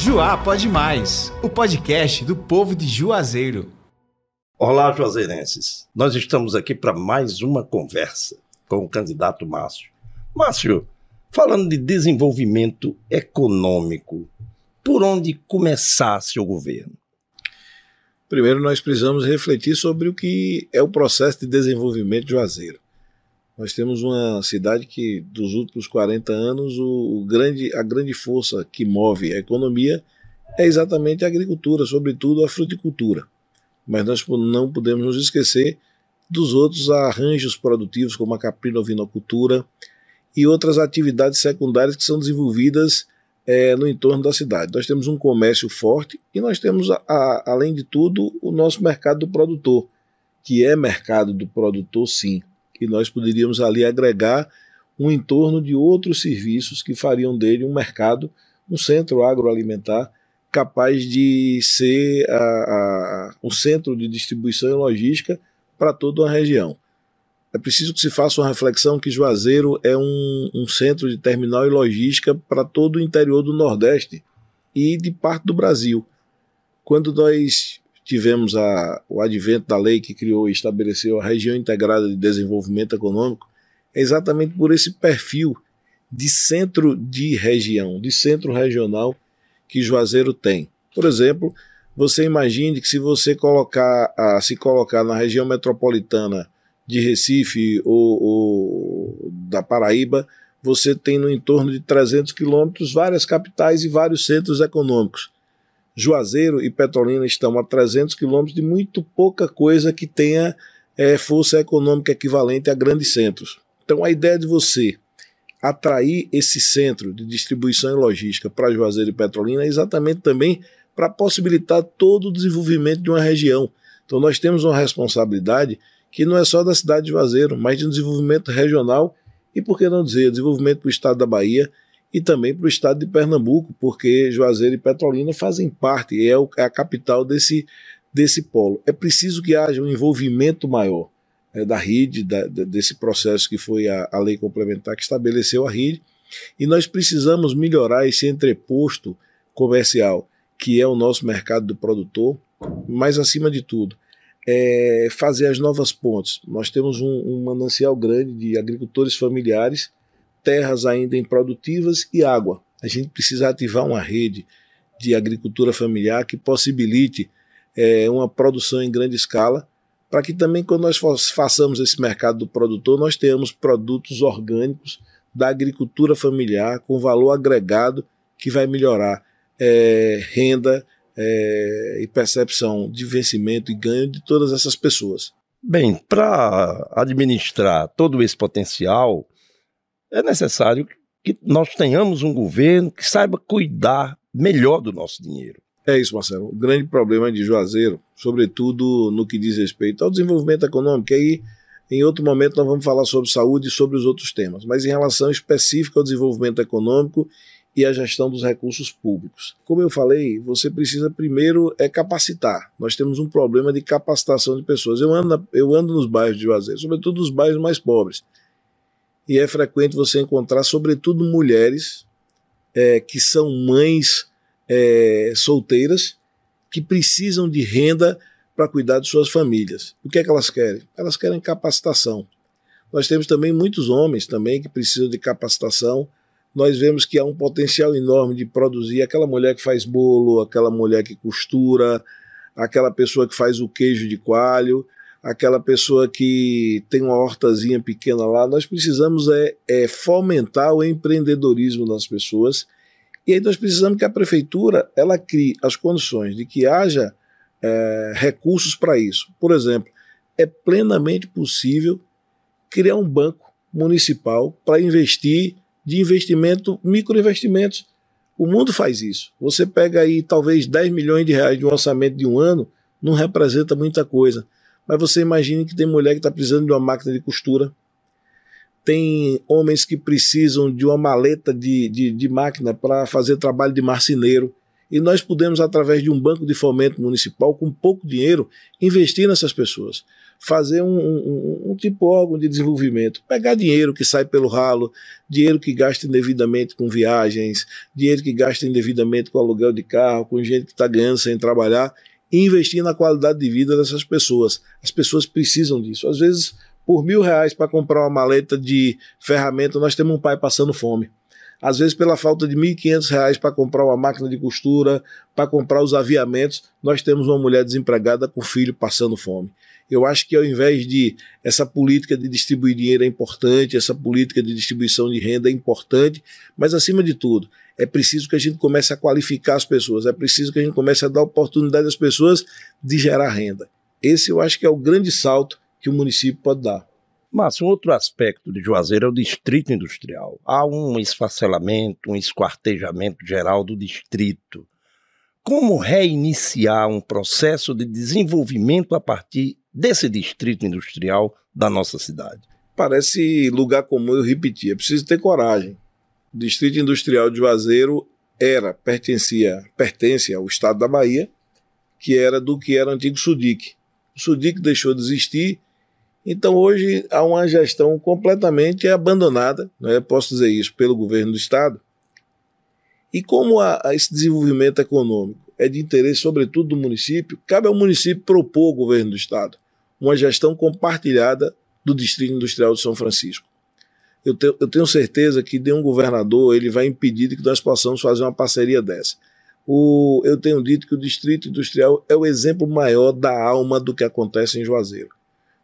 Juá Pode Mais, o podcast do povo de Juazeiro. Olá, juazeirenses. Nós estamos aqui para mais uma conversa com o candidato Márcio. Márcio, falando de desenvolvimento econômico, por onde começar seu governo? Primeiro, nós precisamos refletir sobre o que é o processo de desenvolvimento de Juazeiro. Nós temos uma cidade que, dos últimos 40 anos, a grande força que move a economia é exatamente a agricultura, sobretudo a fruticultura. Mas nós não podemos nos esquecer dos outros arranjos produtivos, como a caprino-ovinocultura e outras atividades secundárias que são desenvolvidas no entorno da cidade. Nós temos um comércio forte e nós temos, além de tudo, o nosso mercado do produtor, que é mercado do produtor, sim. E nós poderíamos ali agregar um entorno de outros serviços que fariam dele um mercado, um centro agroalimentar capaz de ser um centro de distribuição e logística para toda uma região. É preciso que se faça uma reflexão que Juazeiro é um centro de terminal e logística para todo o interior do Nordeste e de parte do Brasil. Quando nós tivemos o advento da lei que criou e estabeleceu a Região Integrada de Desenvolvimento Econômico, é exatamente por esse perfil de centro de região, de centro regional que Juazeiro tem. Por exemplo, você imagine que se você se colocar na região metropolitana de Recife ou da Paraíba, você tem no entorno de 300 quilômetros várias capitais e vários centros econômicos. Juazeiro e Petrolina estão a 300 quilômetros de muito pouca coisa que tenha força econômica equivalente a grandes centros. Então a ideia de você atrair esse centro de distribuição e logística para Juazeiro e Petrolina é exatamente também para possibilitar todo o desenvolvimento de uma região. Então nós temos uma responsabilidade que não é só da cidade de Juazeiro, mas de um desenvolvimento regional e, por que não dizer, desenvolvimento para o estado da Bahia e também para o estado de Pernambuco, porque Juazeiro e Petrolina fazem parte, é a capital desse polo. É preciso que haja um envolvimento maior da RID, desse processo que foi a lei complementar que estabeleceu a RID, e nós precisamos melhorar esse entreposto comercial, que é o nosso mercado do produtor, mas acima de tudo, fazer as novas pontes. Nós temos um manancial grande de agricultores familiares, terras ainda improdutivas e água. A gente precisa ativar uma rede de agricultura familiar que possibilite uma produção em grande escala, para que também quando nós façamos esse mercado do produtor, nós tenhamos produtos orgânicos da agricultura familiar com valor agregado que vai melhorar renda e percepção de vencimento e ganho de todas essas pessoas. Bem, para administrar todo esse potencial, é necessário que nós tenhamos um governo que saiba cuidar melhor do nosso dinheiro. É isso, Marcelo. O grande problema de Juazeiro, sobretudo no que diz respeito ao desenvolvimento econômico, aí em outro momento nós vamos falar sobre saúde e sobre os outros temas, mas em relação específica ao desenvolvimento econômico e à gestão dos recursos públicos. Como eu falei, você precisa primeiro capacitar. Nós temos um problema de capacitação de pessoas. Eu ando nos bairros de Juazeiro, sobretudo nos bairros mais pobres, e é frequente você encontrar, sobretudo, mulheres que são mães solteiras que precisam de renda para cuidar de suas famílias. O que é que elas querem? Elas querem capacitação. Nós temos também muitos homens também que precisam de capacitação. Nós vemos que há um potencial enorme de produzir aquela mulher que faz bolo, aquela mulher que costura, aquela pessoa que faz o queijo de coalho, aquela pessoa que tem uma hortazinha pequena lá. Nós precisamos fomentar o empreendedorismo das pessoas, e aí nós precisamos que a prefeitura ela crie as condições de que haja recursos para isso. Por exemplo, é plenamente possível criar um banco municipal para investir de investimento, microinvestimentos. O mundo faz isso. Você pega aí talvez 10 milhões de reais de um orçamento de um ano, não representa muita coisa. Mas você imagine que tem mulher que está precisando de uma máquina de costura, tem homens que precisam de uma maleta de máquina para fazer trabalho de marceneiro, e nós podemos, através de um banco de fomento municipal, com pouco dinheiro, investir nessas pessoas. fazer um tipo órgão de desenvolvimento, pegar dinheiro que sai pelo ralo, dinheiro que gasta indevidamente com viagens, dinheiro que gasta indevidamente com aluguel de carro, com gente que está ganhando sem trabalhar, e investir na qualidade de vida dessas pessoas. As pessoas precisam disso. Às vezes, por R$1.000 para comprar uma maleta de ferramenta, nós temos um pai passando fome. Às vezes, pela falta de R$1.500 para comprar uma máquina de costura, para comprar os aviamentos, nós temos uma mulher desempregada com filho passando fome. Eu acho que ao invés de essa política de distribuir dinheiro é importante, essa política de distribuição de renda é importante, mas acima de tudo, é preciso que a gente comece a qualificar as pessoas, é preciso que a gente comece a dar oportunidade às pessoas de gerar renda. Esse eu acho que é o grande salto que o município pode dar. Márcio, um outro aspecto de Juazeiro é o distrito industrial. Há um esfacelamento, um esquartejamento geral do distrito. Como reiniciar um processo de desenvolvimento a partir desse distrito industrial da nossa cidade? Parece lugar comum eu repetir, é preciso ter coragem. O distrito industrial de Juazeiro pertence ao estado da Bahia, que era do que era o antigo SUDIC. O SUDIC deixou de existir, então hoje há uma gestão completamente abandonada, né, posso dizer isso, pelo governo do estado. E como esse desenvolvimento econômico é de interesse sobretudo do município, cabe ao município propor ao governo do estado uma gestão compartilhada do distrito industrial de São Francisco. Eu tenho certeza que nenhum governador ele vai impedir que nós possamos fazer uma parceria dessa. Eu tenho dito que o distrito industrial é o exemplo maior da alma do que acontece em Juazeiro.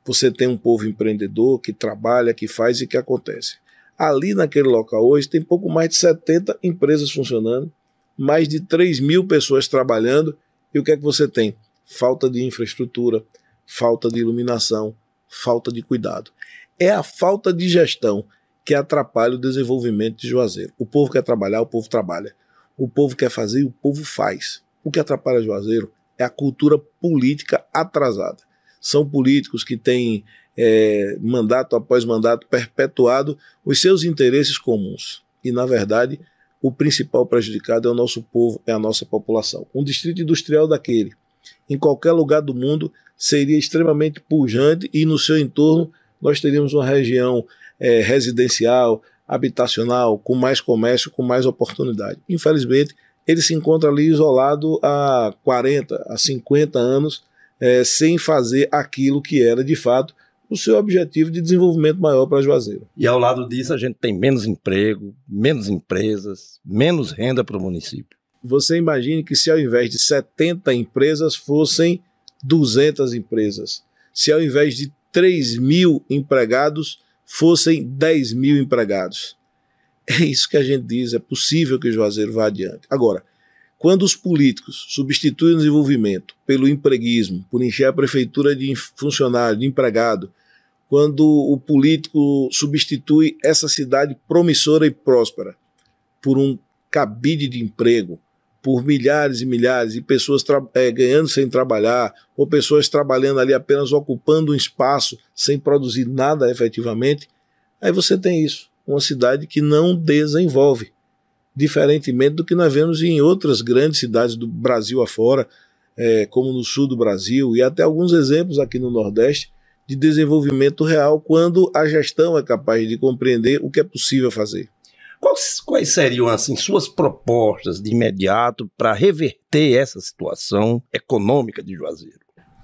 Você tem um povo empreendedor que trabalha, que faz e que acontece. Ali naquele local hoje tem pouco mais de 70 empresas funcionando, mais de 3.000 pessoas trabalhando, e o que é que você tem? Falta de infraestrutura, falta de iluminação, falta de cuidado. É a falta de gestão que atrapalha o desenvolvimento de Juazeiro. O povo quer trabalhar, o povo trabalha. O povo quer fazer e o povo faz. O que atrapalha Juazeiro é a cultura política atrasada. São políticos que têm mandato após mandato perpetuado os seus interesses comuns. E, na verdade, o principal prejudicado é o nosso povo, é a nossa população. Um distrito industrial daquele, em qualquer lugar do mundo, seria extremamente pujante e no seu entorno nós teríamos uma região residencial, habitacional, com mais comércio, com mais oportunidade. Infelizmente, ele se encontra ali isolado há 40, há 50 anos, sem fazer aquilo que era, de fato, o seu objetivo de desenvolvimento maior para Juazeiro. E ao lado disso a gente tem menos emprego, menos empresas, menos renda para o município. Você imagine que se ao invés de 70 empresas fossem 200 empresas, se ao invés de 3.000 empregados fossem 10.000 empregados. É isso que a gente diz, é possível que Juazeiro vá adiante. Agora, quando os políticos substituem o desenvolvimento pelo empreguismo, por encher a prefeitura de funcionário, de empregado, quando o político substitui essa cidade promissora e próspera por um cabide de emprego, por milhares e milhares de pessoas ganhando sem trabalhar, ou pessoas trabalhando ali apenas ocupando um espaço sem produzir nada efetivamente, aí você tem isso, uma cidade que não desenvolve, diferentemente do que nós vemos em outras grandes cidades do Brasil afora, como no sul do Brasil, e até alguns exemplos aqui no Nordeste, de desenvolvimento real, quando a gestão é capaz de compreender o que é possível fazer. Quais seriam, assim, suas propostas de imediato para reverter essa situação econômica de Juazeiro?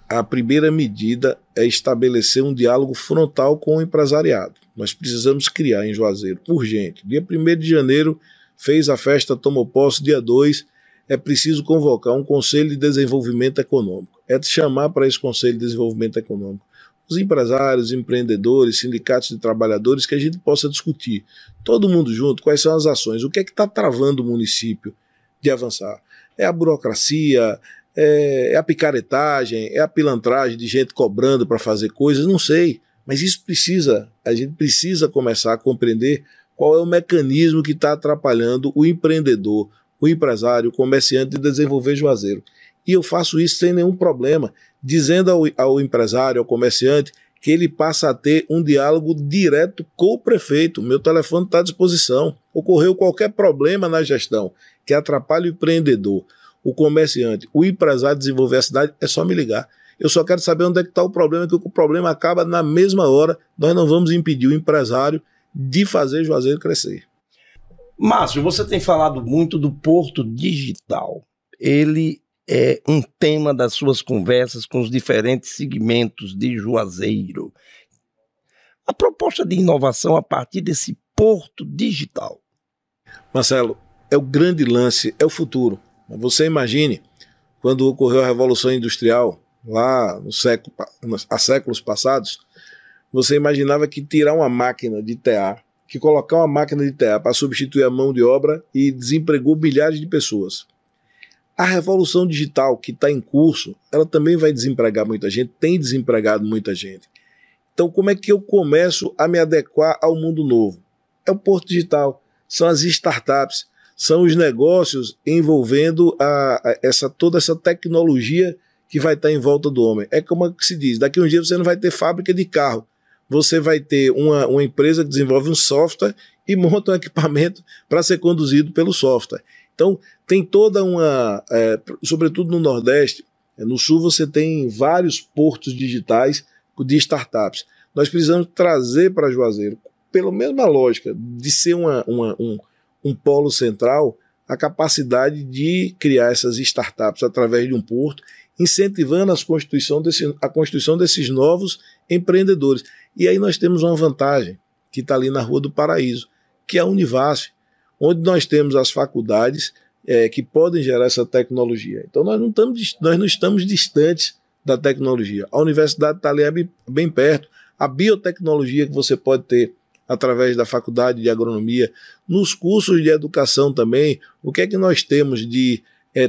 A primeira medida é estabelecer um diálogo frontal com o empresariado. Nós precisamos criar em Juazeiro, urgente. Dia 1º de janeiro fez a festa, tomou posse, dia 2, é preciso convocar um Conselho de Desenvolvimento Econômico. É de chamar para esse Conselho de Desenvolvimento Econômico os empresários, empreendedores, sindicatos de trabalhadores, que a gente possa discutir, todo mundo junto, quais são as ações, o que é que está travando o município de avançar. É a burocracia, é a picaretagem, é a pilantragem de gente cobrando para fazer coisas, não sei, mas a gente precisa começar a compreender qual é o mecanismo que está atrapalhando o empreendedor, o empresário, o comerciante de desenvolver Juazeiro. E eu faço isso sem nenhum problema, dizendo ao empresário, ao comerciante, que ele passa a ter um diálogo direto com o prefeito. Meu telefone está à disposição. Ocorreu qualquer problema na gestão que atrapalhe o empreendedor, o comerciante, o empresário desenvolver a cidade, é só me ligar. Eu só quero saber onde é que está o problema, que o problema acaba na mesma hora. Nós não vamos impedir o empresário de fazer Juazeiro crescer. Márcio, você tem falado muito do Porto Digital. Ele é um tema das suas conversas com os diferentes segmentos de Juazeiro. A proposta de inovação a partir desse Porto Digital. Marcelo, é o grande lance, é o futuro. Você imagine, quando ocorreu a Revolução Industrial, lá há séculos passados, você imaginava que tirar uma máquina de tear, que colocar uma máquina de tear para substituir a mão de obra e desempregou milhares de pessoas. A revolução digital que está em curso, ela também vai desempregar muita gente, tem desempregado muita gente. Então, como é que eu começo a me adequar ao mundo novo? É o Porto Digital, são as startups, são os negócios envolvendo toda essa tecnologia que vai estar em volta do homem. É como se diz, daqui a um dia você não vai ter fábrica de carro, você vai ter uma empresa que desenvolve um software e monta um equipamento para ser conduzido pelo software. Então, tem toda sobretudo no Nordeste, no Sul você tem vários portos digitais de startups. Nós precisamos trazer para Juazeiro, pela mesma lógica de ser um polo central, a capacidade de criar essas startups através de um porto, incentivando a constituição desses novos empreendedores. E aí nós temos uma vantagem, que está ali na Rua do Paraíso, que é a Univasf, onde nós temos as faculdades que podem gerar essa tecnologia. Então nós não estamos distantes da tecnologia. A universidade está ali bem perto. A biotecnologia que você pode ter através da faculdade de agronomia, nos cursos de educação também, o que é que nós temos de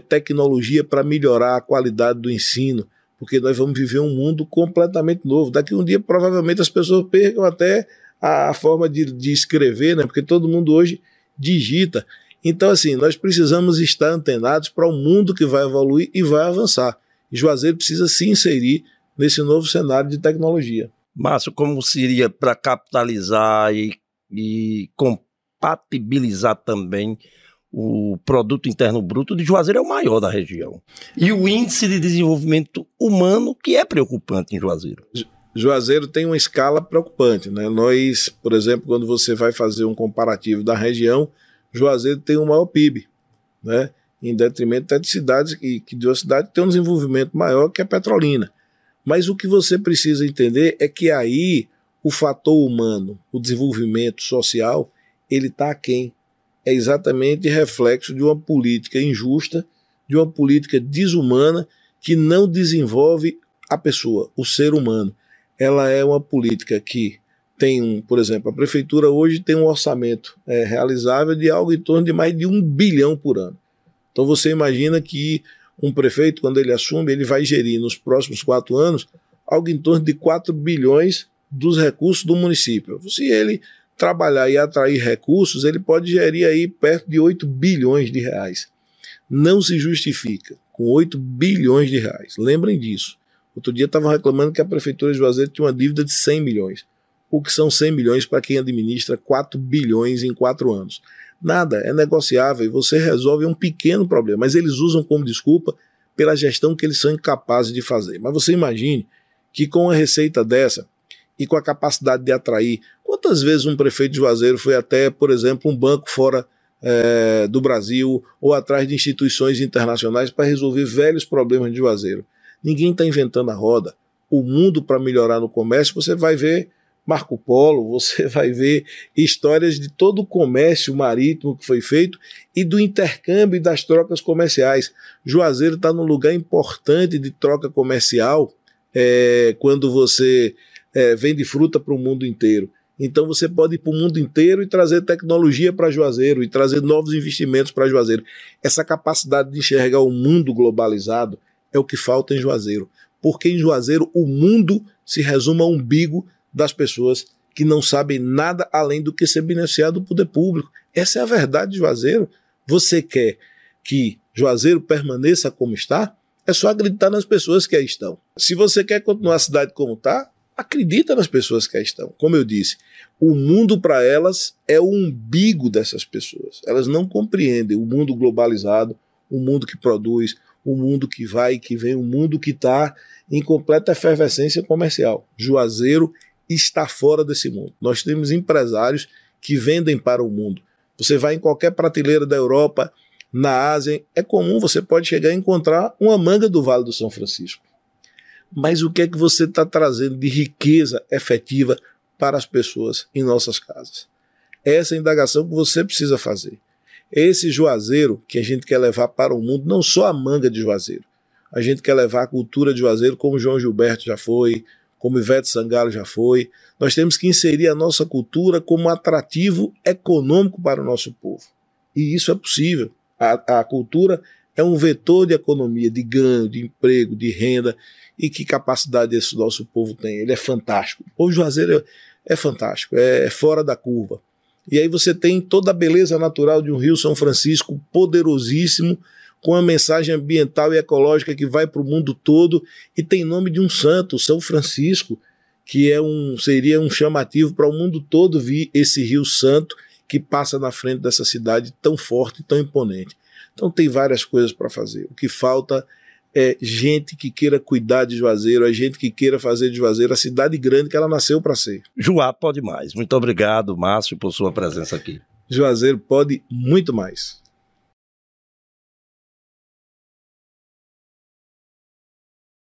tecnologia para melhorar a qualidade do ensino, porque nós vamos viver um mundo completamente novo. Daqui a um dia, provavelmente, as pessoas percam até a forma de escrever, né? Porque todo mundo hoje digita. Então, assim, nós precisamos estar antenados para um mundo que vai evoluir e vai avançar. E Juazeiro precisa se inserir nesse novo cenário de tecnologia. Márcio, como seria para capitalizar e compatibilizar também o produto interno bruto de Juazeiro é o maior da região. E o índice de desenvolvimento humano que é preocupante em Juazeiro. Juazeiro tem uma escala preocupante, né? Nós, por exemplo, quando você vai fazer um comparativo da região, Juazeiro tem o maior PIB, né? Em detrimento de cidades de uma cidade que tem um desenvolvimento maior que a Petrolina. Mas o que você precisa entender é que aí o fator humano, o desenvolvimento social, ele está aquém. É exatamente reflexo de uma política injusta, de uma política desumana que não desenvolve a pessoa, o ser humano. Ela é uma política que tem, por exemplo, a prefeitura hoje tem um orçamento realizável de algo em torno de mais de 1 bilhão por ano. Então você imagina que um prefeito, quando ele assume, ele vai gerir nos próximos 4 anos algo em torno de 4 bilhões dos recursos do município. Se ele trabalhar e atrair recursos, ele pode gerir aí perto de 8 bilhões de reais. Não se justifica com 8 bilhões de reais. Lembrem disso. Outro dia estavam reclamando que a prefeitura de Juazeiro tinha uma dívida de 100 milhões. O que são 100 milhões para quem administra 4 bilhões em 4 anos? Nada, é negociável e você resolve um pequeno problema, mas eles usam como desculpa pela gestão que eles são incapazes de fazer. Mas você imagine que com uma receita dessa e com a capacidade de atrair, quantas vezes um prefeito de Juazeiro foi até, por exemplo, um banco fora do Brasil ou atrás de instituições internacionais para resolver velhos problemas de Juazeiro? Ninguém está inventando a roda. O mundo, para melhorar no comércio, você vai ver Marco Polo, você vai ver histórias de todo o comércio marítimo que foi feito e do intercâmbio e das trocas comerciais. Juazeiro está num lugar importante de troca comercial quando você vende fruta para o mundo inteiro. Então você pode ir para o mundo inteiro e trazer tecnologia para Juazeiro e trazer novos investimentos para Juazeiro. Essa capacidade de enxergar o mundo globalizado é o que falta em Juazeiro. Porque em Juazeiro o mundo se resume ao umbigo das pessoas que não sabem nada além do que ser beneficiado do poder público. Essa é a verdade de Juazeiro. Você quer que Juazeiro permaneça como está? É só acreditar nas pessoas que aí estão. Se você quer continuar a cidade como está, acredita nas pessoas que aí estão. Como eu disse, o mundo para elas é o umbigo dessas pessoas. Elas não compreendem o mundo globalizado, o mundo que produz, o mundo que vai e que vem, um mundo que está em completa efervescência comercial. Juazeiro está fora desse mundo. Nós temos empresários que vendem para o mundo. Você vai em qualquer prateleira da Europa, na Ásia, é comum, você pode chegar a encontrar uma manga do Vale do São Francisco. Mas o que é que você está trazendo de riqueza efetiva para as pessoas em nossas casas? Essa é a indagação que você precisa fazer. Esse Juazeiro que a gente quer levar para o mundo, não só a manga de Juazeiro, a gente quer levar a cultura de Juazeiro como João Gilberto já foi, como Ivete Sangalo já foi. Nós temos que inserir a nossa cultura como atrativo econômico para o nosso povo. E isso é possível. A cultura é um vetor de economia, de ganho, de emprego, de renda. E que capacidade esse nosso povo tem. Ele é fantástico. O povo Juazeiro é fantástico, é fora da curva. E aí você tem toda a beleza natural de um Rio São Francisco poderosíssimo, com a mensagem ambiental e ecológica que vai para o mundo todo, e tem nome de um santo, São Francisco, que seria um chamativo para o mundo todo vir esse Rio Santo que passa na frente dessa cidade tão forte, tão imponente. Então tem várias coisas para fazer. O que falta é gente que queira cuidar de Juazeiro, é gente que queira fazer de Juazeiro a cidade grande que ela nasceu para ser. Juá pode mais. Muito obrigado, Márcio, por sua presença aqui. Juazeiro pode muito mais.